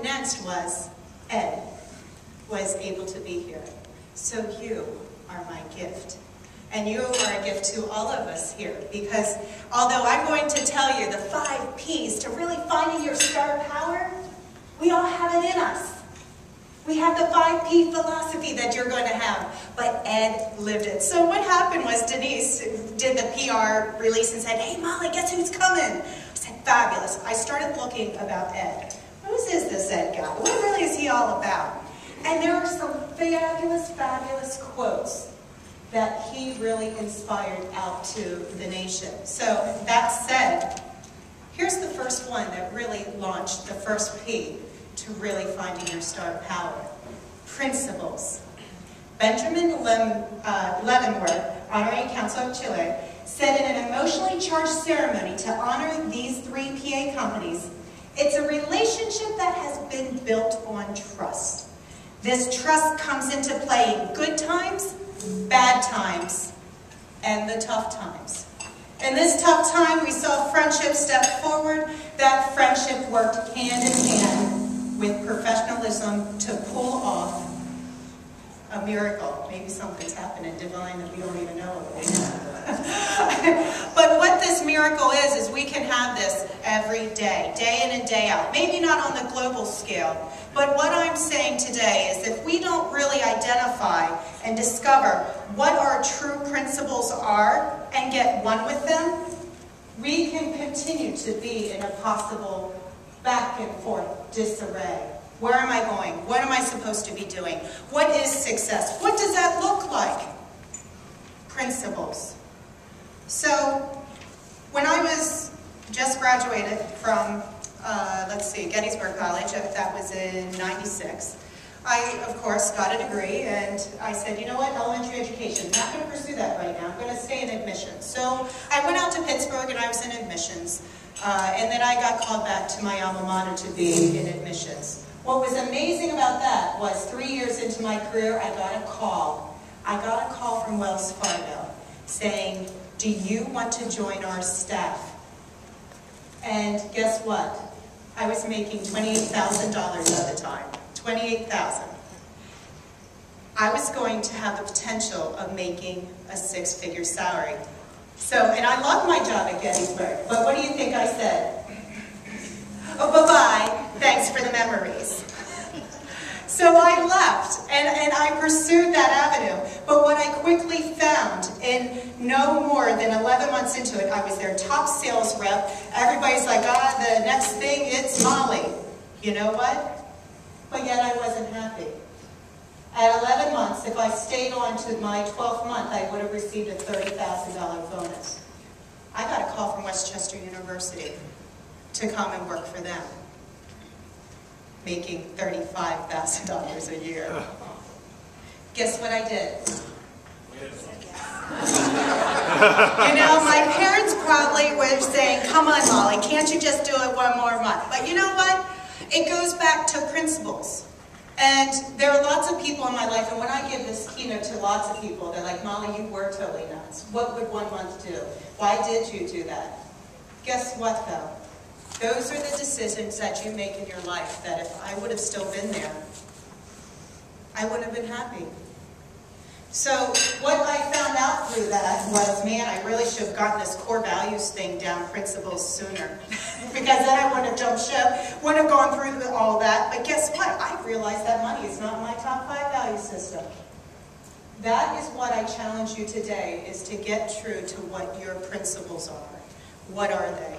next was Ed was able to be here. So you are my gift. And you are a gift to all of us here, because although I'm going to tell you the 5 P's to really finding your star power, we all have it in us. We have the 5P philosophy that you're going to have, but Ed lived it. So what happened was Denise did the PR release and said, "Hey Molly, guess who's coming?" I said, "Fabulous." I started looking about Ed. Who is this Ed guy? What really is he all about? And there are some fabulous, fabulous quotes that he really inspired out to the nation. So that said, here's the first one that really launched the first P to really finding your star power. Principles. Benjamin Leavenworth, Honorary Council of Chile, said in an emotionally charged ceremony to honor these 3 PA companies, "It's a relationship that has been built on trust. This trust comes into play in good times, bad times, and the tough times. In this tough time, we saw friendship step forward. That friendship worked hand in hand with professionalism to pull off a miracle." Maybe something's happening divine that we don't even know about. But what this miracle is we can have this every day, day in and day out. Maybe not on the global scale, but what I'm saying today is if we don't really identify and discover what our true principles are and get one with them, we can continue to be in a possible back and forth disarray. Where am I going? What am I supposed to be doing? What is success? What does that look like? Principles. So, when I was just graduated from, Gettysburg College, that was in '96, I, of course, got a degree, and I said, you know what, elementary education, I'm not going to pursue that right now, I'm going to stay in admissions. So, I went out to Pittsburgh, and I was in admissions, and then I got called back to my alma mater to be in admissions. What was amazing about that was 3 years into my career, I got a call. I got a call from Wells Fargo saying, "Do you want to join our staff?" And guess what? I was making $28,000 at the time. $28,000. I was going to have the potential of making a 6-figure salary. So, and I love my job at Gettysburg, but what do you think I said? "Oh, bye-bye, thanks for the memories." So I left, and I pursued that avenue. But what I quickly found, in no more than 11 months into it, I was their top sales rep. Everybody's like, the next thing, it's Molly. You know what? But yet I wasn't happy. At 11 months, if I stayed on to my 12th month, I would have received a $30,000 bonus. I got a call from Westchester University to come and work for them, making $35,000 a year. Guess what I did? You know, my parents probably were saying, "Come on, Molly, can't you just do it one more month?" But you know what? It goes back to principles. And there are lots of people in my life, and when I give this keynote to lots of people, they're like, "Molly, you were totally nuts. What would 1 month do? Why did you do that?" Guess what, though? Those are the decisions that you make in your life that if I would have still been there, I wouldn't have been happy. So what I found out through that was, man, I really should have gotten this core values thing down, principles, sooner. Because then I wouldn't have jumped ship, wouldn't have gone through all that. But guess what? I realized that money is not my top 5 value system. That is what I challenge you today, is to get true to what your principles are. What are they?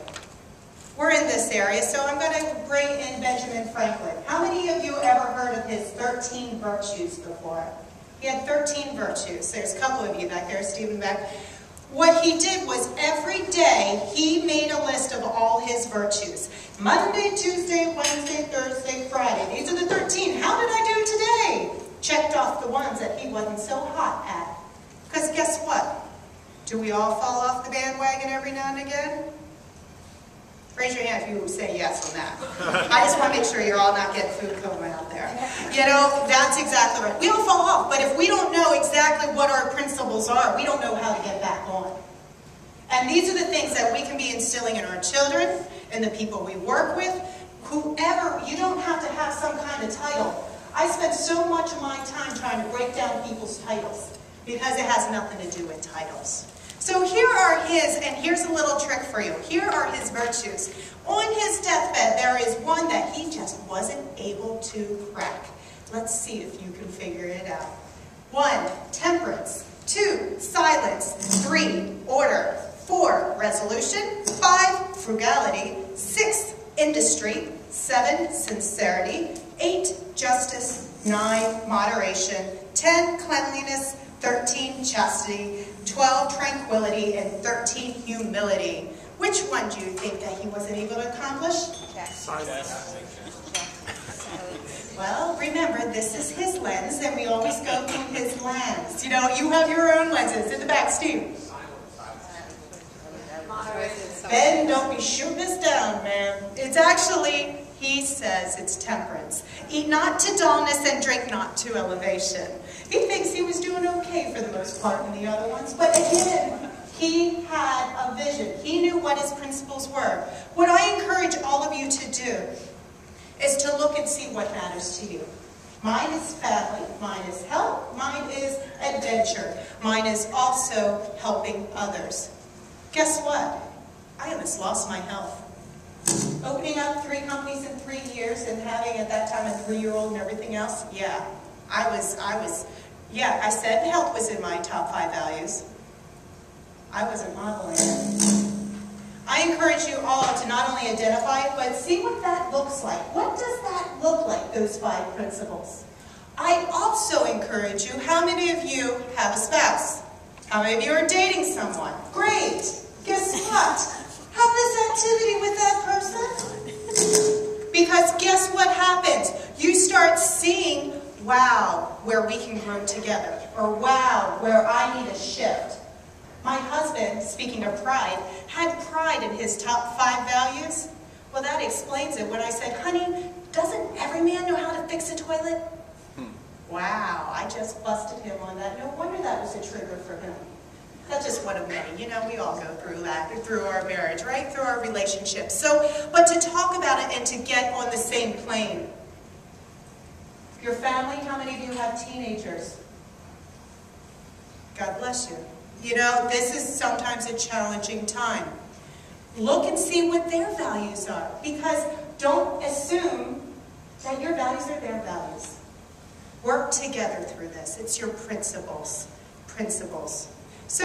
We're in this area, so I'm going to bring in Benjamin Franklin. How many of you ever heard of his 13 virtues before? He had 13 virtues. There's a couple of you back there, Stephen back. What he did was every day he made a list of all his virtues. Monday, Tuesday, Wednesday, Thursday, Friday. These are the 13. How did I do today? Checked off the ones that he wasn't so hot at. Because guess what? Do we all fall off the bandwagon every now and again? Raise your hand if you say yes on that. I just want to make sure you're all not getting food coma out there. You know, that's exactly right. We all fall off, but if we don't know exactly what our principles are, we don't know how to get back on. And these are the things that we can be instilling in our children, in the people we work with, whoever. You don't have to have some behind the title. I spend so much of my time trying to break down people's titles because it has nothing to do with titles. So here are his, and here's a little trick for you. Here are his virtues. On his deathbed, there is one that he just wasn't able to crack. Let's see if you can figure it out. 1, temperance. 2, silence. 3, order. 4, resolution. 5, frugality. 6, industry. 7, sincerity. 8, justice. 9, moderation. 10, cleanliness. 13, chastity. 12, tranquility. And 13, humility. Which one do you think that he wasn't able to accomplish? Silence. Well, remember, this is his lens, and we always go through his lens. You know, you have your own lenses. In the back, Steve. Ben, don't be shooting us down, man. It's actually, he says, it's temperance. Eat not to dullness and drink not to elevation. He thinks he was doing okay for the most part in the other ones, but again, he had a vision. He knew what his principles were. What I encourage all of you to do is to look and see what matters to you. Mine is family, mine is health, mine is adventure, mine is also helping others. Guess what? I almost lost my health. Opening up 3 companies in 3 years and having at that time a 3-year-old and everything else, yeah. I said health was in my top 5 values. I wasn't modeling it. I encourage you all to not only identify it, but see what that looks like. What does that look like, those 5 principles? I also encourage you, how many of you have a spouse? How many of you are dating someone? Great! Guess what? Have this activity with that person. Because guess what happens? You start seeing, wow, where we can grow together. Or wow, where I need a shift. My husband, speaking of pride, had pride in his top 5 values. Well, that explains it when I said, honey, doesn't every man know how to fix a toilet? Wow, I just busted him on that. No wonder that was a trigger for him. That's just one of many. You know, we all go through that, through our marriage, right? Through our relationships. So, but to talk about it and to get on the same plane. Your family, how many of you have teenagers? God bless you. You know, this is sometimes a challenging time. Look and see what their values are. Because don't assume that your values are their values. Work together through this. It's your principles. Principles.